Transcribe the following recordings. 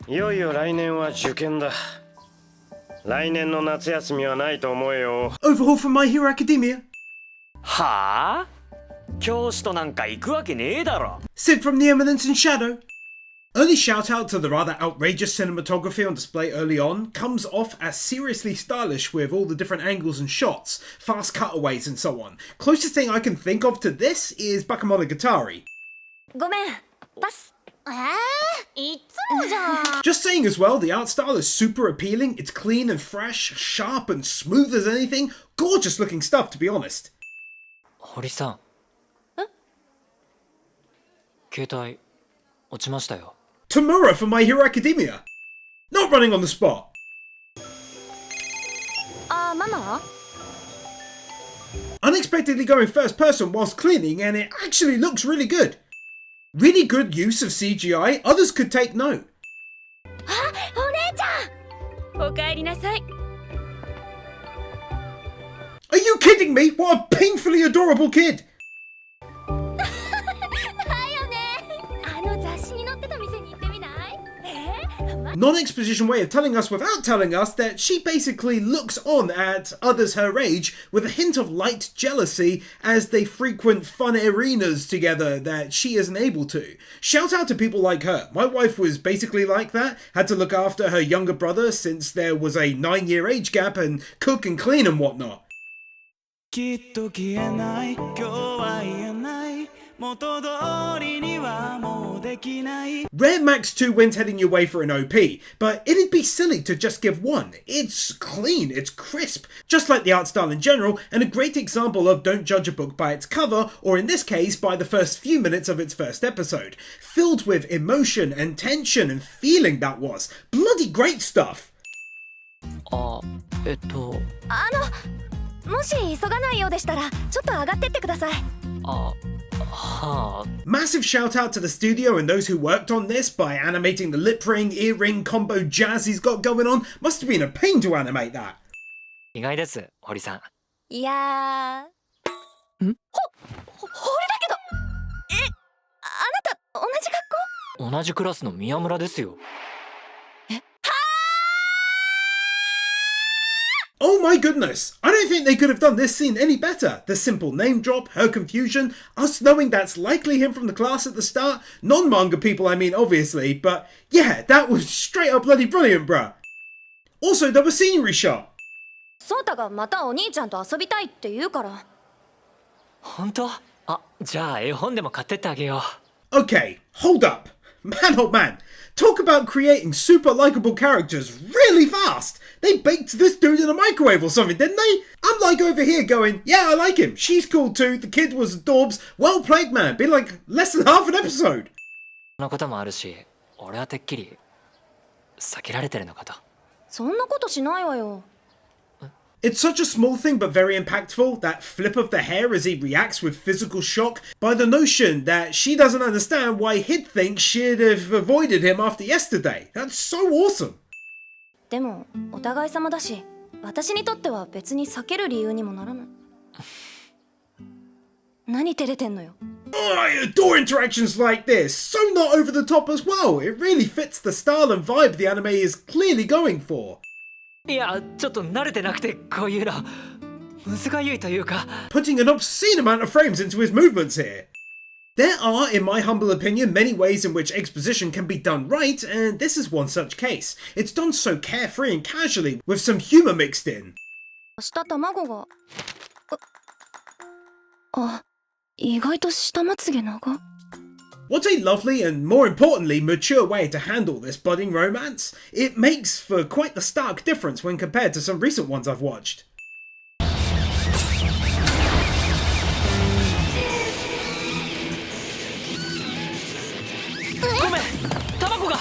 いよいよ来年は受験だ。来年の夏休みはないと思うよ。Overhaul from My Hero Academia. はあ？教師となんか行くわけねえだろ。 Sid from The Eminence in Shadow. Early shout out to the rather outrageous cinematography on display early on comes off as seriously stylish with all the different angles and shots, fast cutaways and so on. Closest thing I can think of to this is Bakemonogatari. ごめん、パス。いつもじゃん。 Just saying as well, the art style is super appealing, it's clean and fresh, sharp and smooth as anything, gorgeous looking stuff to be honest. 堀さん。携帯落ちましたよ。Tamura from My Hero Academia. Not running on the spot. あ、ママ？ Unexpectedly going first person whilst cleaning and it actually looks really good. Really good use of CGI, others could take note. あ、お姉ちゃん。おかえりなさい。 Are you kidding me? What a painfully adorable kid! だよね。あの雑誌に載ってた店に行ってみない？Non-exposition way of telling us without telling us that she basically looks on at others her age with a hint of light jealousy as they frequent fun arenas together that she isn't able to. Shout out to people like her. My wife was basically like that, had to look after her younger brother since there was a 9-year age gap and cook and clean and whatnot. きっと消えない今日は言えない元通りにはもうできない Rare max 2 wins heading your way for an OP, but it'd be silly to just give one. It's clean, it's crisp, just like the art style in general, and a great example of don't judge a book by its cover, or in this case, by the first few minutes of its first episode. Filled with emotion and tension and feeling that was. Bloody great stuff! あ、もし急がないようでしたらちょっと上がってってください。はあ。 Massive shout out to the studio and those who worked on this by animating the lip ring, ear ring combo jazz he's got going on. Must have been a pain to animate that. 意外です、堀さん。いやー。ほれだけど。あなた同じ学校？同じクラスの宮村ですよ。 Oh my goodness! I don't think they could have done this scene any better. The simple name drop, her confusion, us knowing that's likely him from the class at the start. Non-manga people, I mean, obviously, but yeah, that was straight up bloody brilliant, bruh. Also, there was scenery shot. ソータがまたお兄ちゃんと遊びたいって言うから。本当？あ、じゃあ絵本でも買ってってあげよう。 Okay, hold up. Man oh man, talk about creating super likable characters really fast. They baked this dude in a microwave or something, didn't they? I'm like over here going, yeah, I like him. She's cool too. The kid was adorbs. Well played, man. Been like less than half an episode. そのこともあるし、俺はてっきり避けられてるのかと。そんなことしないわよ。 It's such a small thing but very impactful, that flip of the hair as he reacts with physical shock by the notion that she doesn't understand why he'd think she'd have avoided him after yesterday. That's so awesome. でもお互い様だし、私にとっては別に避ける理由にもならない。何照れてんのよ。 Oh, I adore interactions like this. So not over the top as well. It really fits the style and vibe the anime is clearly going for. いや、ちょっと慣れてなくてこういうのむずがゆいというか。 Putting an obscene amount of frames into his movements here. There are, in my humble opinion, many ways in which exposition can be done right, and this is one such case. It's done so carefree and casually, with some humour mixed in. 明日卵が。あ、意外と下まつげ長。 What a lovely and, more importantly, mature way to handle this budding romance. It makes for quite the stark difference when compared to some recent ones I've watched. ごめん、卵が。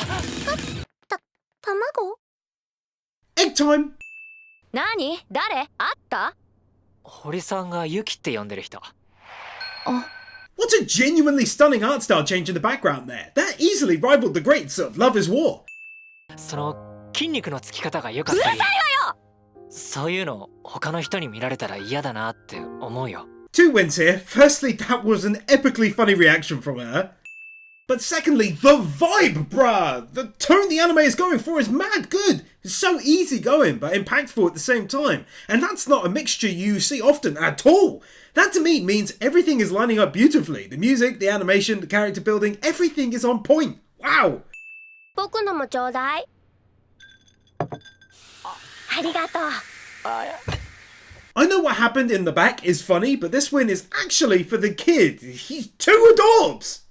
卵？ Egg time! 何？誰？あった？堀さんがユキって呼んでる人。あ。 What a genuinely stunning art style change in the background there. That easily rivaled the greats of Love is War. その筋肉のつき方が良かったり。うるさいわよ！そういうの他の人に見られたら嫌だなって思うよ。 2 wins here. Firstly, that was an epically funny reaction from her. But secondly, the vibe, bruh! The tone the anime is going for is mad good. It's so easy going, but impactful at the same time. And that's not a mixture you see often at all. That to me means everything is lining up beautifully. The music, the animation, the character building, everything is on point. Wow! 僕のもちょうだい。ありがとう。I know what happened in the back is funny, but this win is actually for the kid. He's too adorbs!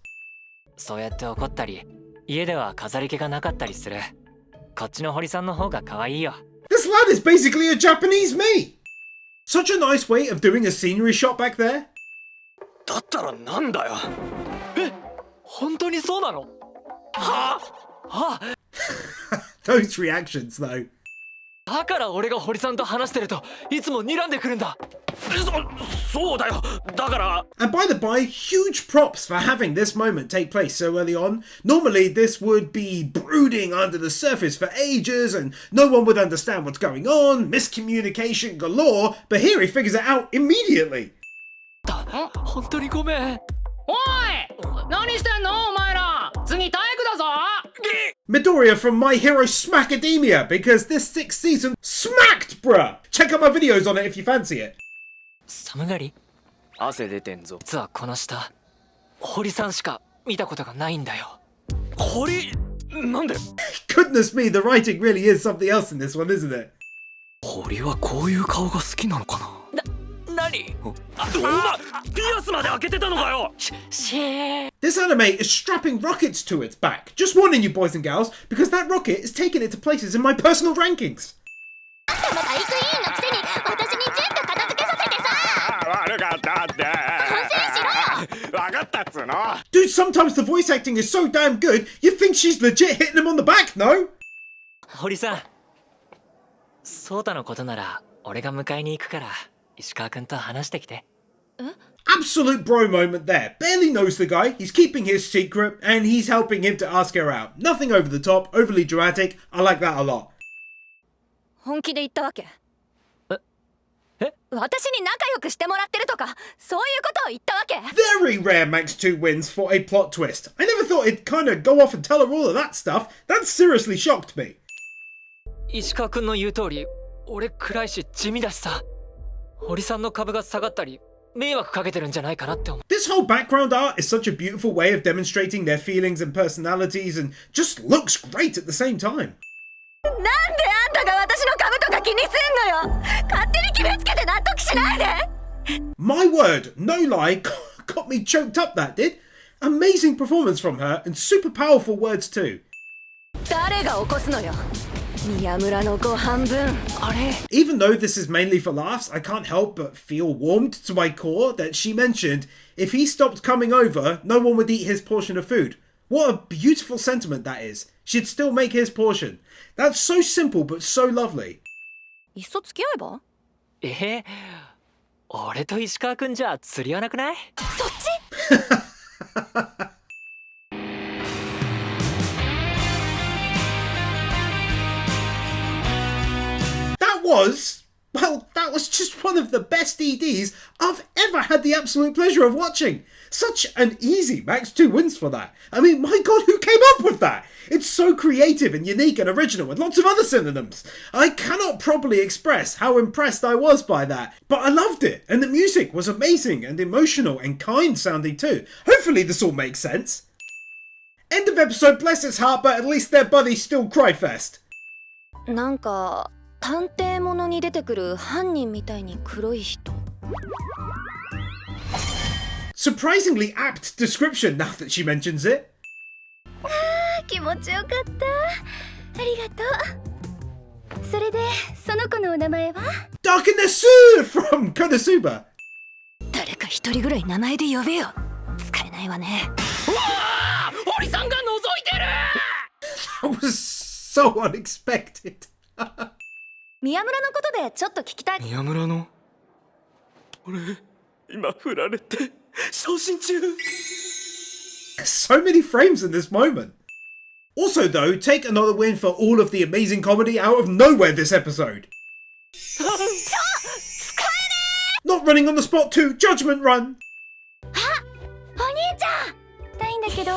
そうやって怒ったり、家では飾り気がなかったりする。こっちの堀さんの方が可愛いよ。This lad is basically a Japanese me! Such a nice way of doing a scenery shot back there. だったらなんだよ。え、本当にそうなの？はあ、Those reactions though. だから俺が堀さんと話してるといつも睨んでくるんだ。そうだよ。だから。And by the by, huge props for having this moment take place so early on. Normally this would be brooding under the surface for ages and no one would understand what's going on, miscommunication galore, but here he figures it out immediately. 本当にごめん。おい、何してんのお前ら。次体育だぞ。 Midoriya from My Hero Smackademia, because this 6th season smacked, bruh! Check out my videos on it if you fancy it. 寒がり？汗出てんぞ。実はこの下、堀さんしか見たことがないんだよ。堀？なんで？ Goodness me, the writing really is something else in this one, isn't it? 堀はこういう顔が好きなのかな？何？お前、ピアスまで開けてたのかよ。This anime is strapping rockets to its back. Just warning you boys and gals, because that rocket is taking it to places in my personal rankings. Dude, sometimes the voice acting is so damn good, you think she's legit hitting him on the back, no? 堀さん、ソータのことなら俺が迎えに行くから石川くんと話してきて。Absolute bro moment there. Barely knows the guy, he's keeping his secret, and he's helping him to ask her out. Nothing over the top, overly dramatic. I like that a lot. 本気で言ったわけ？え？私に仲良くしてもらってるとか、そういうことを言ったわけ？ Very rare Max 2 wins for a plot twist. I never thought he'd kind of go off and tell her all of that stuff. That seriously shocked me. 石川くんの言う通り、俺暗いし地味だしさ。堀さんの株が下がったり、迷惑かけてるんじゃないかなって思う。This whole background art is such a beautiful way of demonstrating their feelings and personalities and just looks great at the same time. なんであんたが私の株とか気にすんのよ。勝手に決めつけて納得しないで。 My word, no lie, got me choked up that did. Amazing performance from her and super powerful words too. 誰が起こすのよ。宮村のご半分。あれ？ Even though this is mainly for laughs, I can't help but feel warmed to my core that she mentioned if he stopped coming over, no one would eat his portion of food. What a beautiful sentiment that is. She'd still make his portion. That's so simple but so lovely. いっそ付き合えば？俺と石川くんじゃ釣り合わなくない？そっち？ That was just one of the best EDs I've ever had the absolute pleasure of watching. Such an easy Max 2 wins for that. I mean, my god, who came up with that? It's so creative and unique and original with lots of other synonyms. I cannot properly express how impressed I was by that, but I loved it, and the music was amazing and emotional and kind sounding too. Hopefully this all makes sense. End of episode, bless his heart, but at least their buddies still cry fest. なんか探偵物に出てくる犯人みたいに黒い人。 Surprisingly apt description now that she mentions it. 気持ちよかった。ありがとう。それでその子のお名前は？ Darkness from Konosuba. 誰か一人ぐらい名前で呼べよ。使えないわね。うわあ、堀さんが覗いてる。 That was so unexpected. 宮村のことでちょっと聞きたい。宮村の？俺今振られて昇進中。 So many frames in this moment. Also though, take another win for all of the amazing comedy out of nowhere this episode. Not running on the spot too, Judgment Run. あ、お兄ちゃん。ないんだけど。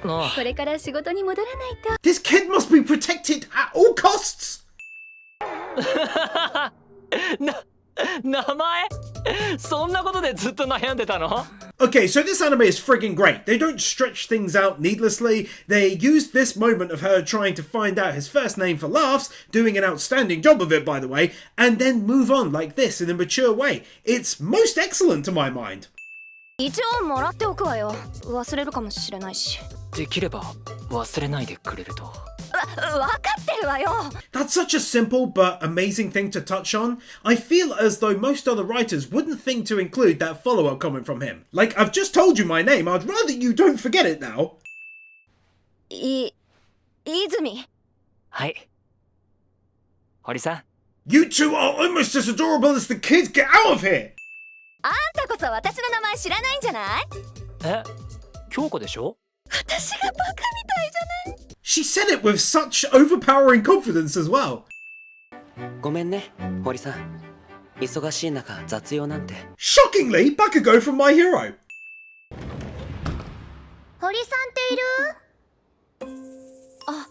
あこれから仕事に戻らないと。 This kid must be protected at all costs! 名前そんなことでずっと悩んでたの？ Okay, so this anime is friggin' great. They don't stretch things out needlessly. They use this moment of her trying to find out his first name for laughs, doing an outstanding job of it, by the way, and then move on like this in a mature way. It's most excellent to my mind. 一応もらっておくわよ。忘れるかもしれないし。できれば忘れないでくれると。わかってるわよ。 That's such a simple but amazing thing to touch on. I feel as though most other writers wouldn't think to include that follow-up comment from him. Like, I've just told you my name, I'd rather you don't forget it now. 泉。はい。堀さん。You two are almost as adorable as the kids. Get out of here! あんたこそ私の名前知らないんじゃない？え、京子でしょ？私がバカみたいじゃない？ She said it with such overpowering confidence as well. ごめんね、堀さん。忙しい中、雑用なんて。Shockingly, Bakugo from My Hero. 堀さんっている？あ、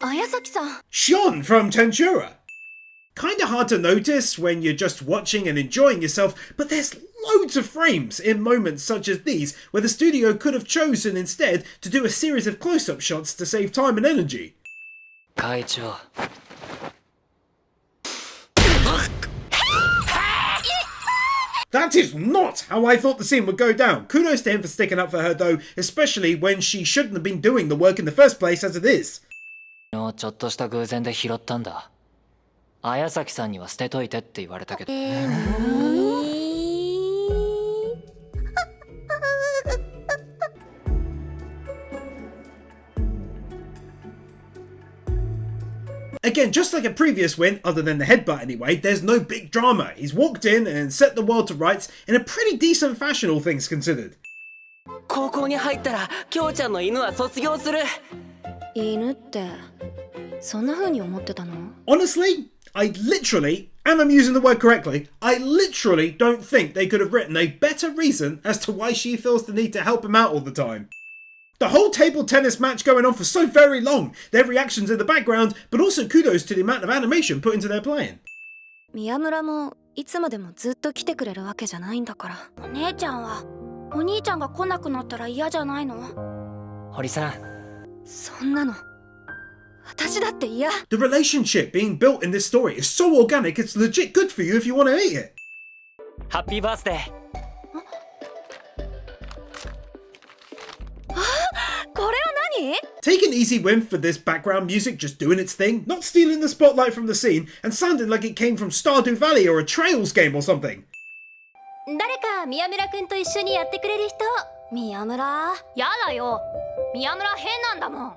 綾崎さん。 Shion from Tensura. Kinda hard to notice when you're just watching and enjoying yourself, but there's loads of frames in moments such as these where the studio could have chosen instead to do a series of close-up shots to save time and energy. 会長。That is not how I thought the scene would go down. Kudos to him for sticking up for her though, especially when she shouldn't have been doing the work in the first place as it is. ちょっとした偶然で拾ったんだ。綾崎さんには捨てといてって言われたけど。Again, just like a previous win, other than the headbutt anyway, there's no big drama. He's walked in and set the world to rights in a pretty decent fashion, all things considered. 高校に入ったら、京ちゃんの犬は卒業する。犬ってそんな風に思ってたの？ Honestly, I literally, and I'm using the word correctly, I literally don't think they could have written a better reason as to why she feels the need to help him out all the time. The whole table tennis match going on for so very long, their reactions in the background, but also kudos to the amount of animation put into their playing. 宮村もいつまでもずっと来てくれるわけじゃないんだから。お姉ちゃんはお兄ちゃんが来なくなったら嫌じゃないの？堀さん。そんなの私だって嫌。 The relationship being built in this story is so organic, it's legit good for you if you want to eat it. ハッピーバースデー。これは何？ Take an easy win for this background music just doing its thing, not stealing the spotlight from the scene, and sounding like it came from Stardew Valley or a Trails game or something. 誰か宮村くんと一緒にやってくれる人。宮村。やだよ。宮村変なんだもん。お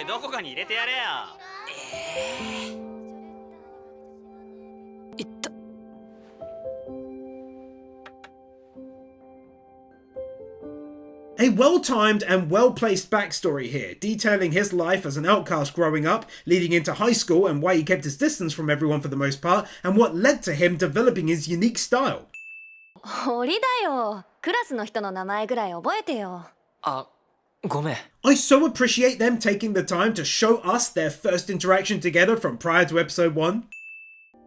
い、どこかに入れてやれよ。いった。A well-timed and well-placed backstory here, detailing his life as an outcast growing up, leading into high school and why he kept his distance from everyone for the most part, and what led to him developing his unique style. 堀だよ。クラスの人の名前ぐらい覚えてよ。あ、ごめん。I so appreciate them taking the time to show us their first interaction together from prior to episode 1.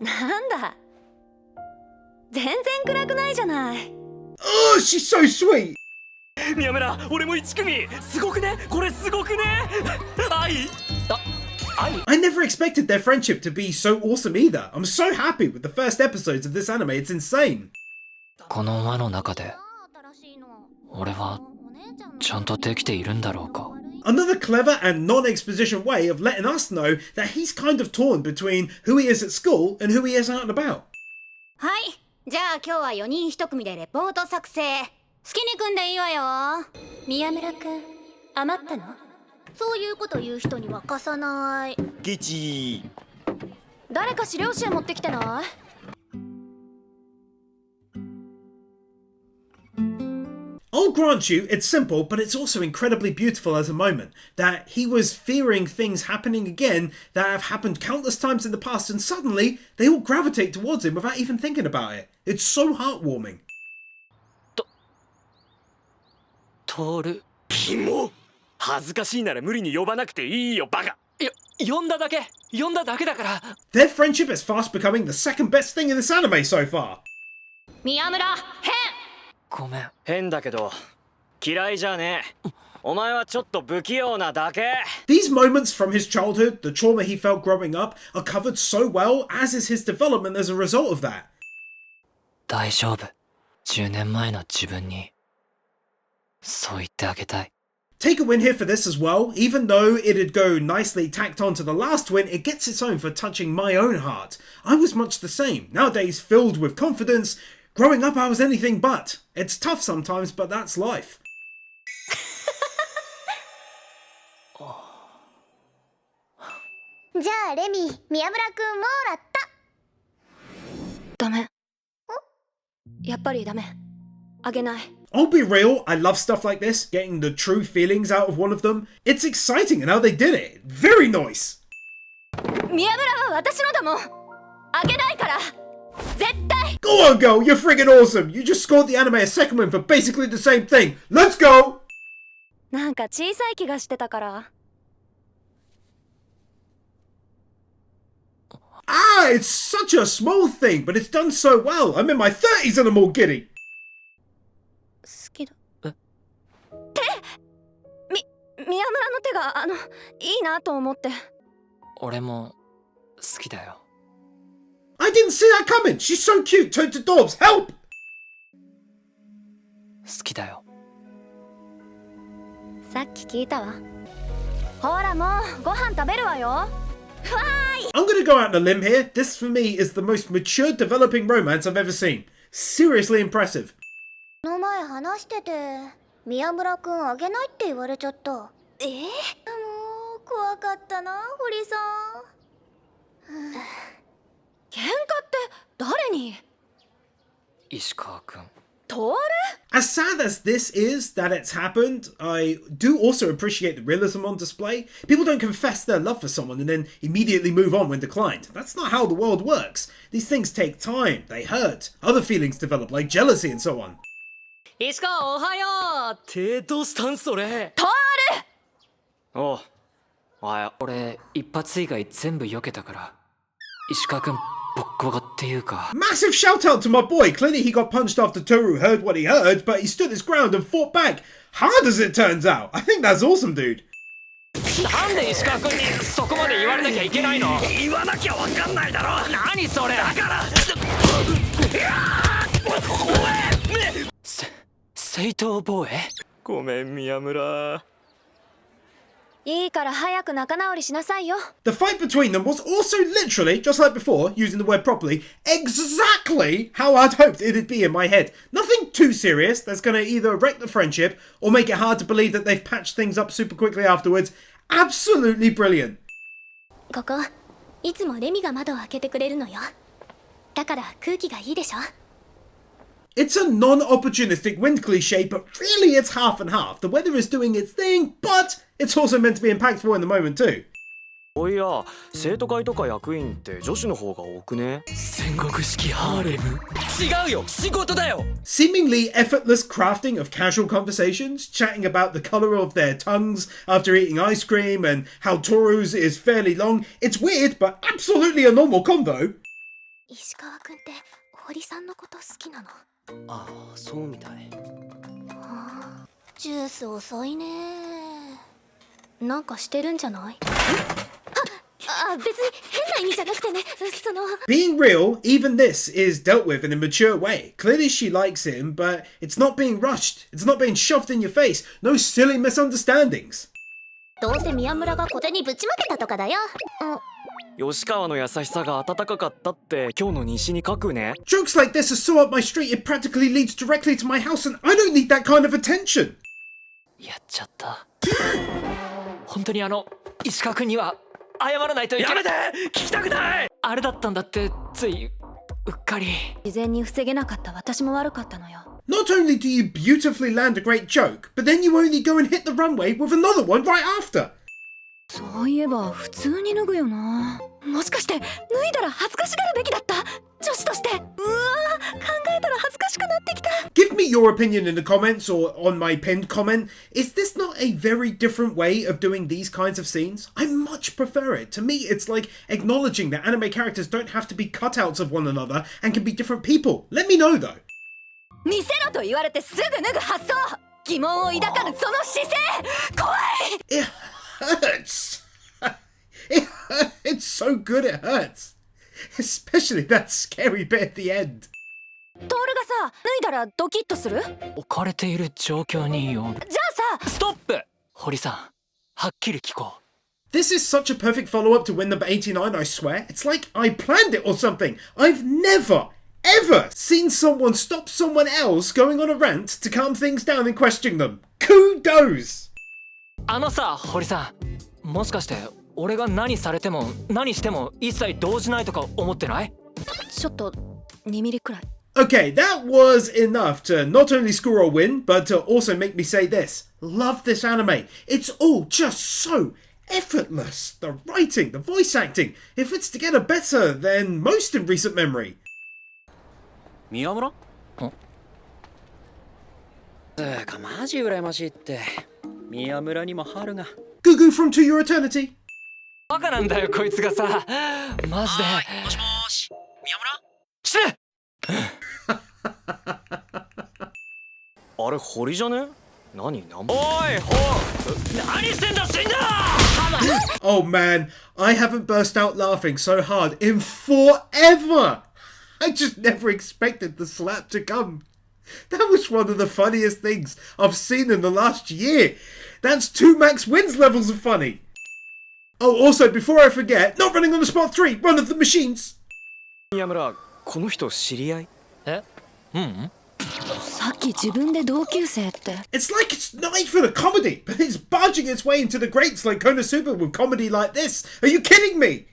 なんだ。全然暗くないじゃない。Oh, she's so sweet! 宮村、俺も1組。すごくね？これすごくね？愛？愛？ I never expected their friendship to be so awesome either. I'm so happy with the first episodes of this anime, it's insane. この輪の中で、俺はちゃんとできているんだろうか。 Another clever and non-exposition way of letting us know that he's kind of torn between who he is at school and who he is out and about. はい。じゃあ今日は4人1組でレポート作成。好きに組んでいいわよ。宮村くん、余ったの？そういうこと言う人には貸さない。ギチ。誰か資料集持ってきてない？ I'll grant you, it's simple, but it's also incredibly beautiful as a moment. That he was fearing things happening again that have happened countless times in the past, and suddenly they all gravitate towards him without even thinking about it. It's so heartwarming. トール。キモ。恥ずかしいなら無理に呼ばなくていいよバカ。呼んだだけだから。 Their friendship is fast becoming the second best thing in this anime so far. 宮村変。ごめん。変だけど嫌いじゃねえ。お前はちょっと不器用なだけ。 These moments from his childhood, the trauma he felt growing up, are covered so well, as is his development as a result of that. 大丈夫。10年前の自分にそう言ってあげたい。 Take a win here for this as well. Even though it'd go nicely tacked on to the last win, it gets its own for touching my own heart. I was much the same, nowadays filled with confidence. Growing up I was anything but. It's tough sometimes, but that's life. じゃあレミ、宮村くんもらった。ダメ。やっぱりダメ。あげない。 I'll be real, I love stuff like this, getting the true feelings out of one of them. It's exciting in how they did it. Very nice. 宮村は私のだもん。あげないから。絶対。 Go on, girl, you're friggin' awesome. You just scored the anime a second win for basically the same thing. Let's go! なんか小さい気がしてたから。 Ah, it's such a small thing, but it's done so well. I'm in my 30s and I'm all giddy. 好きだ。宮村の手がいいなと思って。俺も好きだよ。 I didn't see that coming. She's so cute. Turn to Dobbs. Help! 好きだよ。さっき聞いたわ。ほらもうご飯食べるわよ。 I'm gonna go out on a limb here. This for me is the most mature developing romance I've ever seen. Seriously impressive. この前話してて、宮村くんあげないって言われちゃった。もう怖かったな、堀さん。喧嘩って誰に？石川くん。 As sad as this is that it's happened, I do also appreciate the realism on display. People don't confess their love for someone and then immediately move on when declined. That's not how the world works. These things take time, they hurt, other feelings develop like jealousy and so on. 石川おはようってどうしたんそれ。おうおはよう。俺一発以外全部避けたから石川くんボッコボコっていうか。 Massive shout out to my boy. Clearly he got punched after Toru heard what he heard, but he stood his ground and fought back. Hard as it turns out. I think that's awesome, dude. なんで石川くんにそこまで言われなきゃいけないの。言わなきゃわかんないだろ。何それ。だから正当防衛。ごめん宮村。いいから早く仲直りしなさいよ。 The fight between them was also literally, just like before, using the word properly, exactly how I'd hoped it'd be in my head. Nothing too serious that's gonna either wreck the friendship or make it hard to believe that they've patched things up super quickly afterwards. Absolutely brilliant. ここ、いつもレミが窓を開けてくれるのよ。だから空気がいいでしょ。 It's a non-opportunistic wind cliche, but really it's half and half. The weather is doing its thing, but it's also meant to be impactful in the moment too. おいや、生徒会とか役員って女子の方が多くね。戦国式ハーレム。違うよ、仕事だよ。 Seemingly effortless crafting of casual conversations, chatting about the colour of their tongues after eating ice cream and how Toru's is fairly long. It's weird, but absolutely a normal convo. 石川くんって堀さんのこと好きなの？ああ、そうみたい。ジュース遅いね。なんかしてるんじゃない？別に変な意味じゃなくてね。Being real, even this is dealt with in a mature way. Clearly she likes him, but it's not being rushed. It's not being shoved in your face. No silly misunderstandings. どうせ宮村が小銭ぶちまけたとかだよ。吉川の優しさが温かかったって今日の西に書くね。 Jokes like this are so up my street it practically leads directly to my house and I don't need that kind of attention. やっちゃった。本当に石川くんには謝らないといけない。やめて、聞きたくない。あれだったんだってついうっかり。事前に防げなかった私も悪かったのよ。 Not only do you beautifully land a great joke, but then you only go and hit the runway with another one right after. そういえば普通に脱ぐよな。もしかして脱いだら恥ずかしがるべきだった？女子として。うわー、考えたら恥ずかしくなってきた。 Give me your opinion in the comments or on my pinned comment. Is this not a very different way of doing these kinds of scenes? I much prefer it. To me, it's like acknowledging that anime characters don't have to be cutouts of one another and can be different people. Let me know though. 見せろと言われてすぐ脱ぐ発想。疑問を抱かぬその姿勢。怖い。 It hurts. It's so good it hurts. Especially that scary bit at the end. トールがさ、脱いだらドキッとする？置かれている状況による。じゃあさ、ストップ。堀さん、はっきり聞こう。 This is such a perfect follow-up to win number 89, I swear. It's like I planned it or something. I've never, ever seen someone stop someone else going on a rant to calm things down and question them. Kudos! あのさ、堀さん、もしかして俺が何されても何しても一切動じないとか思ってない？ちょっと2ミリくらい。 Okay, that was enough to not only score a win, but to also make me say this. Love this anime. It's all just so effortless. The writing, the voice acting, it fits together better than most in recent memory. 宮村？つーかマジ羨ましいって。宮村にも春が。Goo Goo from To Your Eternity. バカなんだよこいつがさ。マジで。もしもーし。宮村？死ね。あれ堀じゃね？何？おいほう。何してんだ死んだ。 Oh man, I haven't burst out laughing so hard in forever. I just never expected the slap to come. That was one of the funniest things I've seen in the last year. That's 2 max wins levels of funny. Oh, also, before I forget, not running on the spot 3, Run of the Machines. 宮村、この人知り合い？え？うん。さっき自分で同級生って。 It's like it's not even a comedy, but it's barging its way into the greats like Konosuba with comedy like this. Are you kidding me?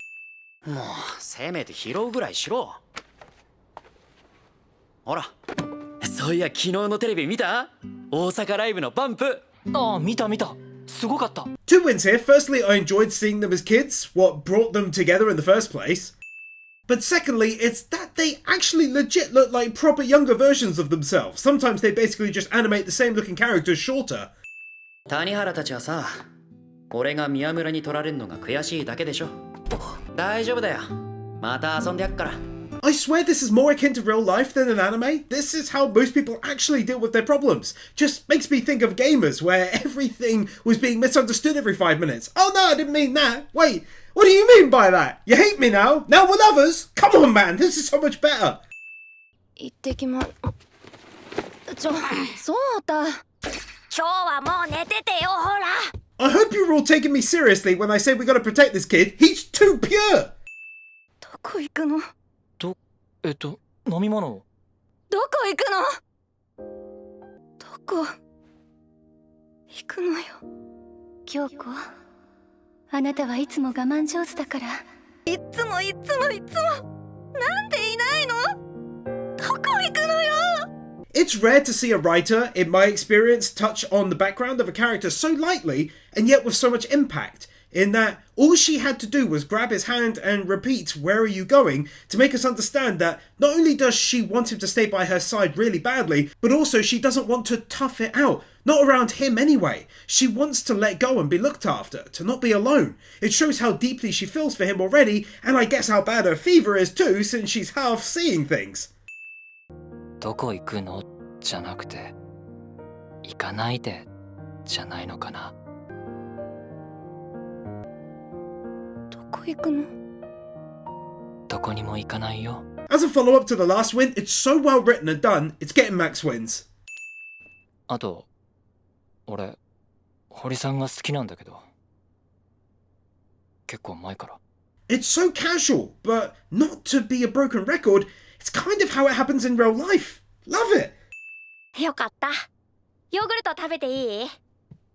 もうせめて拾うぐらいしろ。ほら、そういや昨日のテレビ見た？大阪ライブのバンプ。ああ、見た見た。すごかった。 2 wins here. Firstly, I enjoyed seeing them as kids, what brought them together in the first place. But secondly, it's that they actually legit look like proper younger versions of themselves. Sometimes they basically just animate the same looking characters shorter. 谷原たちはさ、俺が宮村に取られるのが悔しいだけでしょ。大丈夫だよ。また遊んでやっから。 I swear this is more akin to real life than an anime. This is how most people actually deal with their problems. Just makes me think of gamers where everything was being misunderstood every 5 minutes. Oh no, I didn't mean that. Wait, what do you mean by that? You hate me now? Now we're lovers? Come on man, this is so much better. 行ってきま。そうだ。今日はもう寝ててよほら。 I hope you're all taking me seriously when I say we gotta protect this kid. He's too pure. どこ行くの？飲み物を。どこ行くの？どこ行くのよ。京子、あなたはいつも我慢上手だから。いつもなんでいないの？どこ行くのよ。 It's rare to see a writer, in my experience, touch on the background of a character so lightly and yet with so much impact. In that, all she had to do was grab his hand and repeat, "Where are you going?" to make us understand that not only does she want him to stay by her side really badly, but also she doesn't want to tough it out. Not around him anyway. She wants to let go and be looked after, to not be alone. It shows how deeply she feels for him already, and I guess how bad her fever is too, since she's half seeing things. どこ行くのじゃなくて、行かないでじゃないのかな。どこ行くの？どこにも行かないよ。 As a follow-up to the last win, it's so well written and done, it's getting max wins. あと、俺、堀さんが好きなんだけど。結構前から。It's so casual, but not to be a broken record, it's kind of how it happens in real life. Love it! よかった。ヨーグルト食べていい？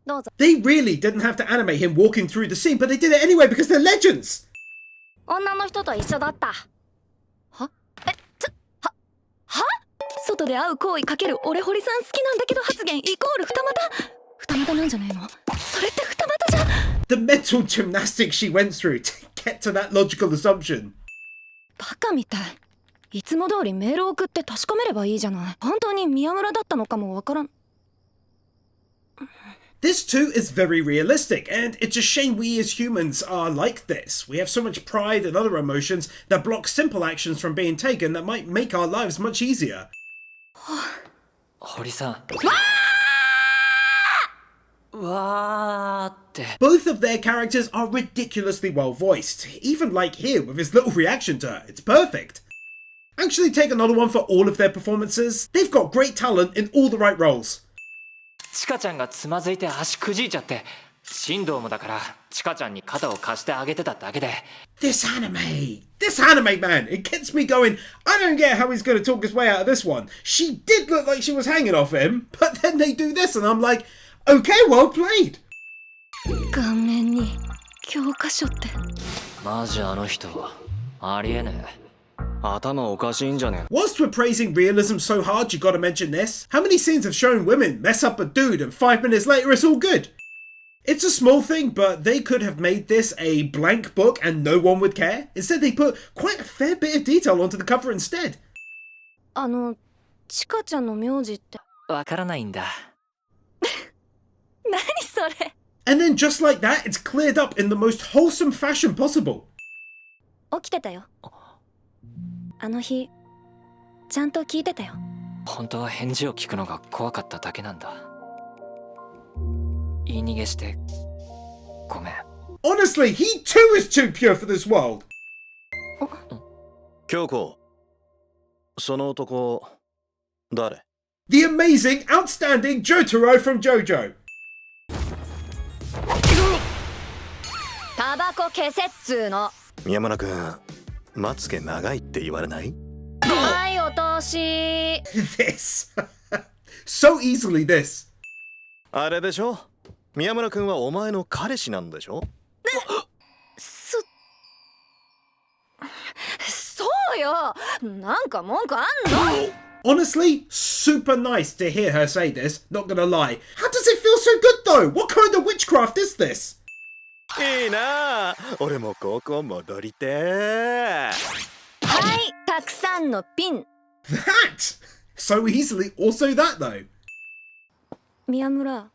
どうぞ。 They really didn't have to animate him walking through the scene, but they did it anyway because they're legends! 女の人と一緒だった。は？外で会う行為かける俺堀さん好きなんだけど発言イコール二股。二股なんじゃねえの？それって二股じゃん。 The mental gymnastics she went through to get to that logical assumption. バカみたい。いつも通りメール送って確かめればいいじゃない。本当に宮村だったのかもわからん。This too is very realistic, and it's a shame we as humans are like this. We have so much pride and other emotions that block simple actions from being taken that might make our lives much easier. 堀さん。わーって。 Both of their characters are ridiculously well voiced, even like here with his little reaction to her. It's perfect. Actually, take another one for all of their performances. They've got great talent in all the right roles. チカちゃんがつまずいて足くじいちゃって、振動もだからチカちゃんに肩を貸してあげてただけで。This anime, man, it gets me going. I don't get how he's going to talk his way out of this one. She did look like she was hanging off him, but then they do this and I'm like, okay, well played. 顔面に教科書って。マジあの人ありえねえ。頭おかしいんじゃねえ。 Whilst we're praising realism so hard, you gotta mention this. How many scenes have shown women mess up a dude and 5 minutes later it's all good? It's a small thing, but they could have made this a blank book and no one would care. Instead, they put quite a fair bit of detail onto the cover instead. チカちゃんの名字って。わからないんだ。何それ。 And then just like that, it's cleared up in the most wholesome fashion possible. 起きてたよ。あの日、ちゃんと聞いてたよ。本当は返事を聞くのが怖かっただけなんだ。言い逃げしてごめん。 Honestly, he too is too pure for this world. 京子、その男誰？ The amazing, outstanding Jotaro from JoJo. タバコ消せっつーの。宮村君、まつげ長いって言われない？はい、お通し。 This. So easily this. あれでしょ？宮村君はお前の彼氏なんでしょ？そうよ。なんか文句あんの？ Honestly, super nice to hear her say this, not gonna lie. How does it feel so good though? What kind of witchcraft is this? いいなあ、俺も高校戻りてー。はい、たくさんのピン。 That! So easily also that though. 宮村。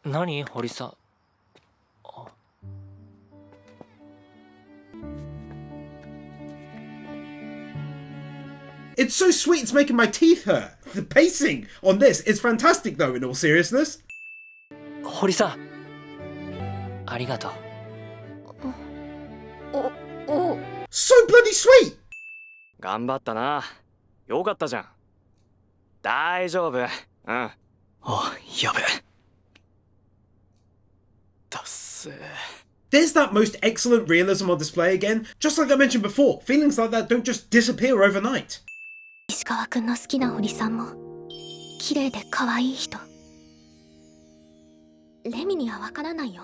何堀さん。It's so sweet it's making my teeth hurt. The pacing on this is fantastic though, in all seriousness. 堀さん。ありがとう。So bloody sweet! 頑張ったな。よかったじゃん。大丈夫。うん。あ、やべ。だっせ。 There's that most excellent realism on display again. Just like I mentioned before, feelings like that don't just disappear overnight. 石川くんの好きな堀さんも綺麗で可愛い人。レミにはわからないよ。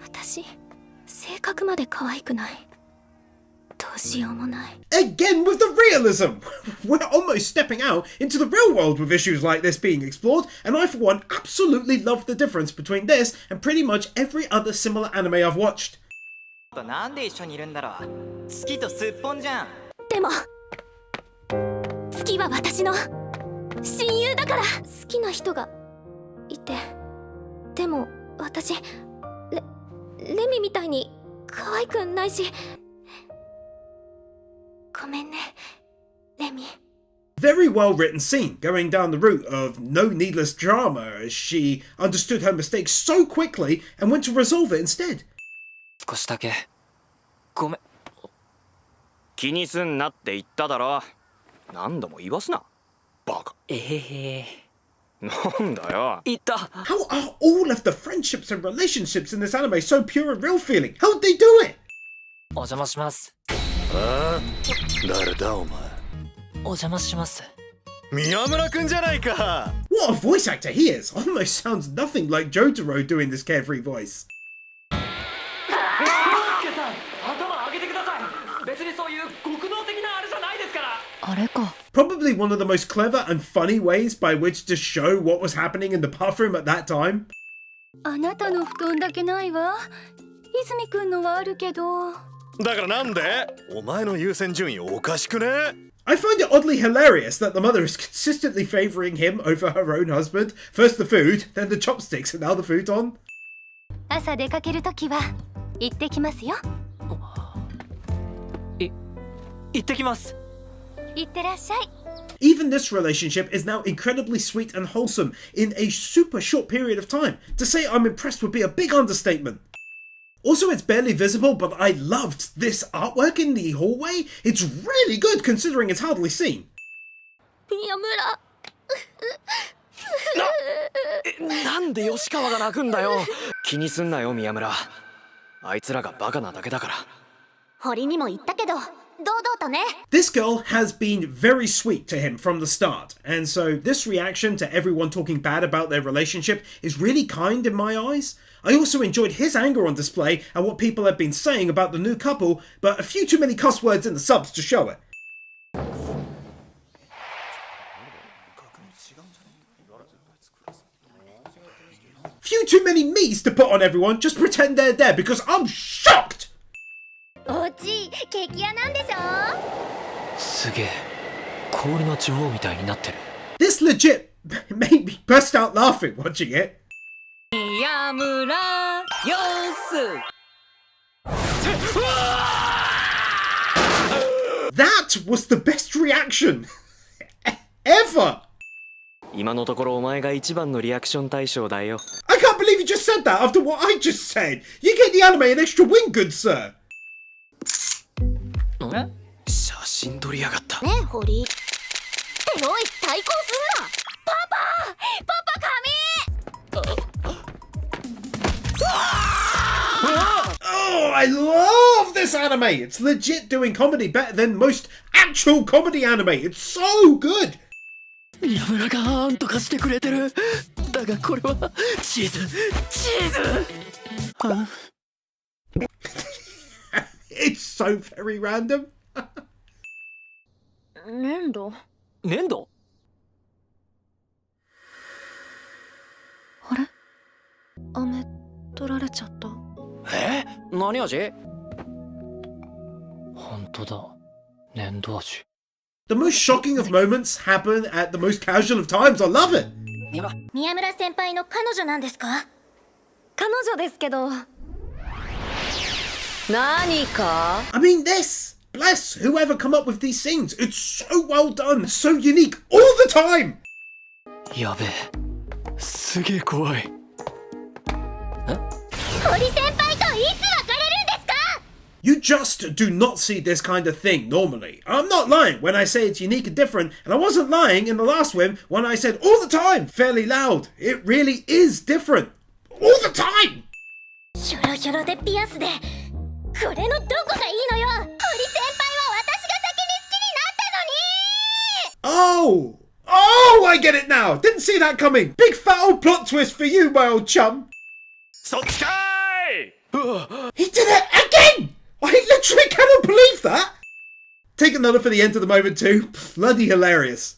私性格まで可愛くない。どうしようもない。 Again with the realism! We're almost stepping out into the real world with issues like this being explored, and I for one absolutely love the difference between this and pretty much every other similar anime I've watched. なんで一緒にいるんだろう。月とすっぽんじゃん。でも月は私の親友だから。好きな人がいて、でも私レミみたいに可愛くないし。ごめんね、レミ。 Very well written scene, going down the route of no needless drama as she understood her mistake so quickly and went to resolve it instead. 少しだけごめん。気にすんなって言っただろ。何度も言わすな。バカ。なんだよ。言った。 How are all of the friendships and relationships in this anime so pure and real feeling? How'd they do it? お邪魔します。ああ、誰だお前。お邪魔します。宮村君じゃないか。 What a voice actor he is! Almost sounds nothing like Jotaro doing this carefree voice. 頭上げてください。別にそういう極能的なあれじゃないですから。あれか。 Probably one of the most clever and funny ways by which to show what was happening in the bathroom at that time. あなたの布団だけないわ。泉くんのはあるけど。だからなんでお前の優先順位おかしくね？ I find it oddly hilarious that the mother is consistently favouring him over her own husband. First the food, then the chopsticks, and now the futon. 朝出かけるときは行ってきますよ。行ってきます。行ってらっしゃい。Even this relationship is now incredibly sweet and wholesome in a super short period of time. To say I'm impressed would be a big understatement. Also, it's barely visible, but I loved this artwork in the hallway. It's really good considering it's hardly seen. 宮村。なんで吉川が泣くんだよ。気にすんなよ宮村。あいつらがバカなだけだから。堀にも言ったけど堂々とね。 This girl has been very sweet to him from the start, and so this reaction to everyone talking bad about their relationship is really kind in my eyes. I also enjoyed his anger on display at what people have been saying about the new couple, but a few too many cuss words in the subs to show it. Few too many me's to put on everyone, just pretend they're there because I'm shocked! おうちケーキ屋なんでしょ。すげえ。氷の女王みたいになってる。 This legit made me burst out laughing watching it. 宮村よーす。 That was the best reaction ever! 今のところお前が一番のリアクション対象だよ。 I can't believe you just said that after what I just said! You get the anime an extra win, good sir! 写真撮りやがった。ねえ堀。っておい対抗するな。パパ髪。Oh, I love this anime! It's legit doing comedy better than most actual comedy anime. It's so good! 宮村がなんとかしてくれてる。だがこれはチーズ。It's so very random. 粘土。粘土？あれ？飴取られちゃった。何味？本当だ。粘土味。The most shocking of moments happen at the most casual of times. I love it! 宮村先輩の彼女なんですか？彼女ですけど。何か？ I mean, this! Bless whoever come up with these scenes. It's so well done, so unique all the time! やべえ。すげえ怖い。堀先輩といつ別れるんですか？ You just do not see this kind of thing normally. I'm not lying when I say it's unique and different, and I wasn't lying in the last one when I said all the time, fairly loud. It really is different. All the time! ひょろひょろでピアスでこれのどこがいいのよ。堀先輩は私が先に好きになったのに。 Oh! Oh, I get it now! Didn't see that coming! Big fat old plot twist for you, my old chum! そっちかい！ He did it again! I literally cannot believe that! Take another for the end of the moment too. Bloody hilarious.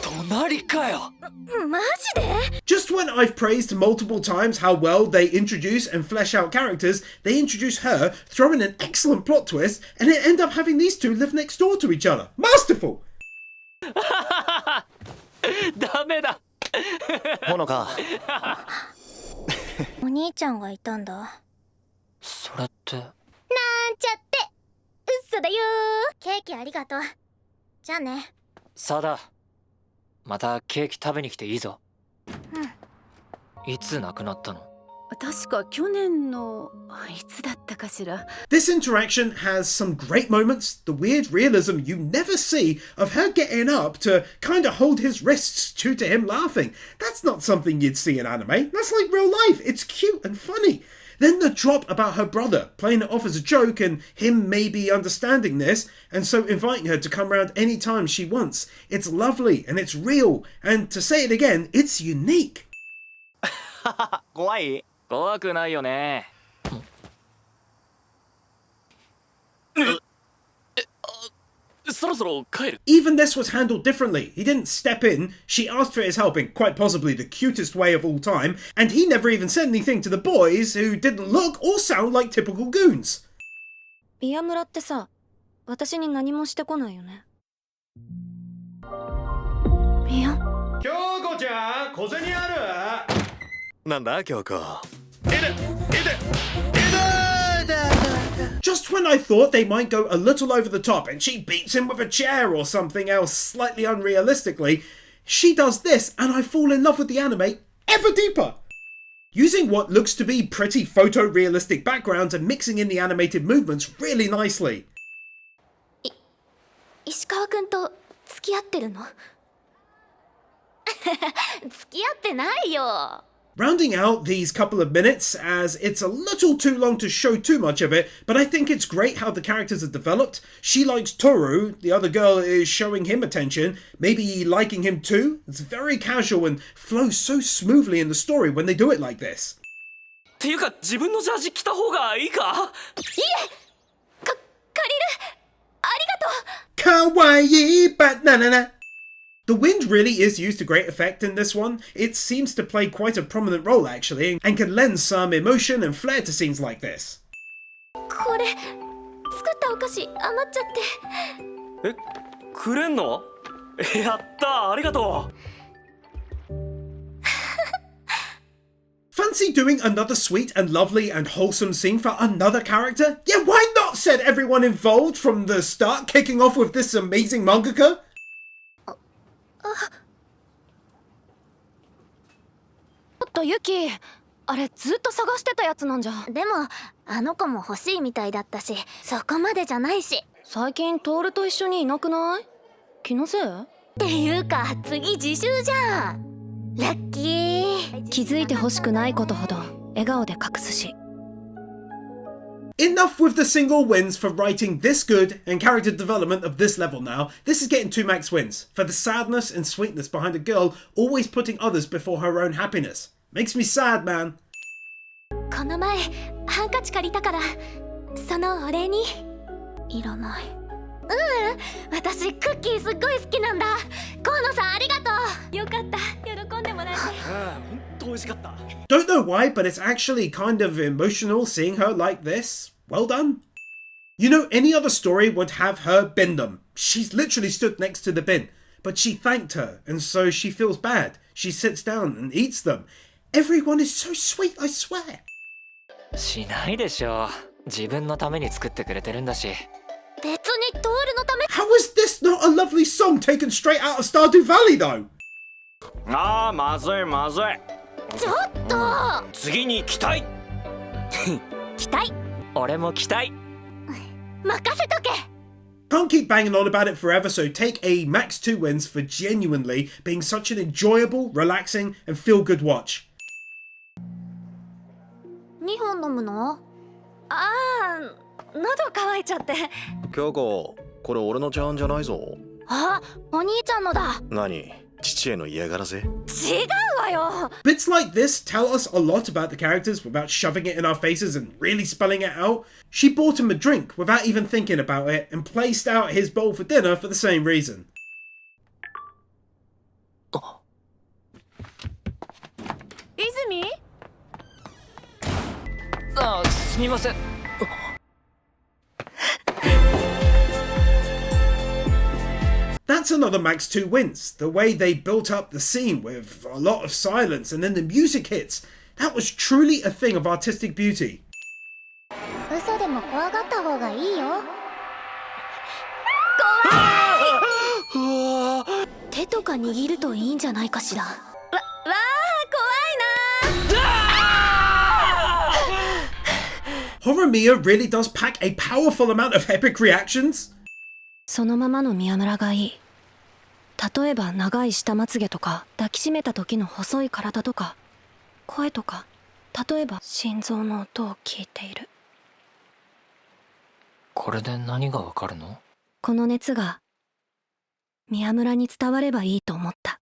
隣かよ。マジで？ Just when I've praised multiple times how well they introduce and flesh out characters, they introduce her, throw in an excellent plot twist, and then end up having these two live next door to each other. Masterful! ダメだ。ほのか。お兄ちゃんがいたんだ。それって。なんちゃって。嘘だよー。ケーキありがとう。じゃあね。さだ。またケーキ食べに来ていいぞ。いつ亡くなったの？確か去年のいつだったかしら。 This interaction has some great moments, the weird realism you never see of her getting up to kind of hold his wrists due to him laughing. That's not something you'd see in anime. That's like real life. It's cute and funny. Then the drop about her brother, playing it off as a joke and him maybe understanding this, and so inviting her to come round any time she wants. It's lovely and it's real, and to say it again, it's unique. 怖い？怖くないよね。そろそろ帰る。 Even this was handled differently. He didn't step in, she asked for his help in quite possibly the cutest way of all time, and he never even said anything to the boys who didn't look or sound like typical goons. 宮村ってさ、私に何もしてこないよね。宮？京子ちゃん、小銭ある？なんだ京子。 Just when I thought they might go a little over the top and she beats him with a chair or something else slightly unrealistically, she does this and I fall in love with the anime ever deeper. Using what looks to be pretty photorealistic backgrounds and mixing in the animated movements really nicely. 石川くんと付き合ってるの？付き合ってないよ。 Rounding out these couple of minutes, as it's a little too long to show too much of it, but I think it's great how the characters are developed. She likes Toru, the other girl is showing him attention, maybe liking him too. It's very casual and flows so smoothly in the story when they do it like this. っていうか自分のジャージ着た方がいいか？借りる。ありがとう。 Kawaii banana. The wind really is used to great effect in this one. It seems to play quite a prominent role actually, and can lend some emotion and flair to scenes like this. これ、作ったお菓子余っちゃって。え、くれんの？やったありがとう。 Fancy doing another sweet and lovely and wholesome scene for another character? Yeah, why not? Said everyone involved from the start, kicking off with this amazing mangaka. ちょっとユキ、あれずっと探してたやつなんじゃ。でもあの子も欲しいみたいだったし、そこまでじゃないし。最近トールと一緒にいなくない？気のせい？っていうか次自習じゃん。ラッキー。気づいてほしくないことほど笑顔で隠すし。 Enough with the single wins for writing this good and character development of this level now. This is getting 2 max wins for the sadness and sweetness behind a girl always putting others before her own happiness. Makes me sad, man. この前ハンカチ借りたからそのお礼に。いらない。私クッキーすっごい好きなんだ。河野さんありがとう。よかった。喜んでもらえて。ああ、本当美味しかった。 Don't know why, but it's actually kind of emotional seeing her like this. Well done. You know, any other story would have her bin them. She's literally stood next to the bin, but she thanked her, and so she feels bad. She sits down and eats them. Everyone is so sweet, I swear. しないでしょ。自分のために作ってくれてるんだし。別にトールのため。 How is this not a lovely song taken straight out of Stardew Valley, though? ああ、まずいまずい。ちょっと。次に期待。期待。俺も期待。任せとけ。 Can't keep banging on about it forever, so take a max 2 wins for genuinely being such an enjoyable, relaxing, and feel-good watch. 2本飲むの？ああ、喉乾いちゃって。京子、これ俺の茶碗じゃないぞ。あ、お兄ちゃんのだ。何？父への嫌がらせ？違うわよ。 Bits like this tell us a lot about the characters without shoving it in our faces and really spelling it out. She bought him a drink without even thinking about it and placed out his bowl for dinner for the same reason. 泉？あ、すみません。 That's another max 2 wins. The way they built up the scene with a lot of silence and then the music hits. That was truly a thing of artistic beauty. 嘘でも怖がった方がいいよ。手とか握るといいんじゃないかしら。わあ、怖いな。 Horimiya really does pack a powerful amount of epic reactions. そのままの宮村がいい。例えば長い下まつげとか抱きしめた時の細い体とか声とか、例えば心臓の音を聞いている。これで何がわかるの？この熱が宮村に伝わればいいと思った。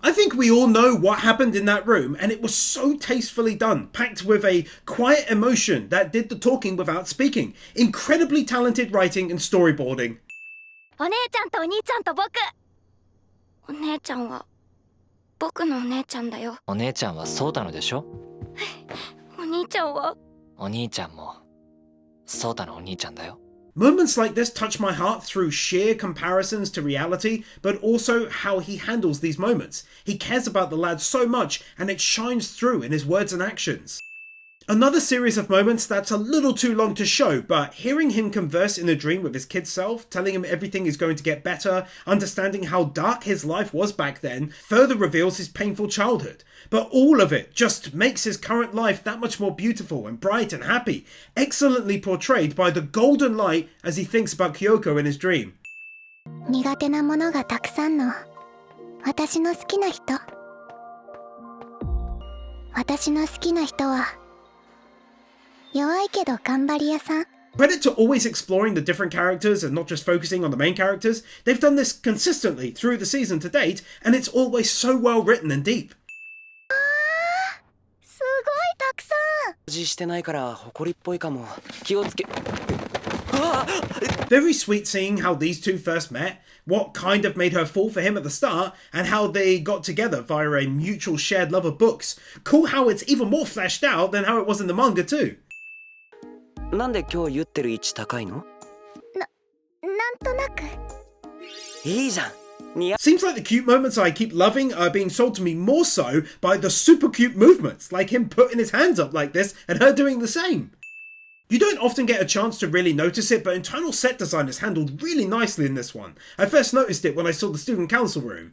I think we all know what happened in that room, and it was so tastefully done, packed with a quiet emotion that did the talking without speaking. Incredibly talented writing and storyboarding. お姉ちゃんとお兄ちゃんと僕。お姉ちゃんは僕のお姉ちゃんだよ。お姉ちゃんはソータのでしょ。お兄ちゃんはお兄ちゃんもソータのお兄ちゃんだよ。 Moments like this touch my heart through sheer comparisons to reality, but also how he handles these moments. He cares about the lad so much, and it shines through in his words and actions. Another series of moments that's a little too long to show, but hearing him converse in a dream with his kid self, telling him everything is going to get better, understanding how dark his life was back then, further reveals his painful childhood. But all of it just makes his current life that much more beautiful and bright and happy, excellently portrayed by the golden light as he thinks about Kyoko in his dream. 苦手なものがたくさんの私の好きな人。私の好きな人は弱いけど頑張り屋さん。 Credit to always exploring the different characters and not just focusing on the main characters. They've done this consistently through the season to date, and it's always so well written and deep. すごいたくさん。掃除してないから埃っぽいかも。気をつけ。 Very sweet seeing how these two first met, what kind of made her fall for him at the start, and how they got together via a mutual shared love of books. Cool how it's even more fleshed out than how it was in the manga too. なんで今日言ってる位置高いの？なんとなく。いいじゃん。 Seems like the cute moments I keep loving are being sold to me more so by the super cute movements, like him putting his hands up like this and her doing the same. You don't often get a chance to really notice it, but internal set design is handled really nicely in this one. I first noticed it when I saw the student council room.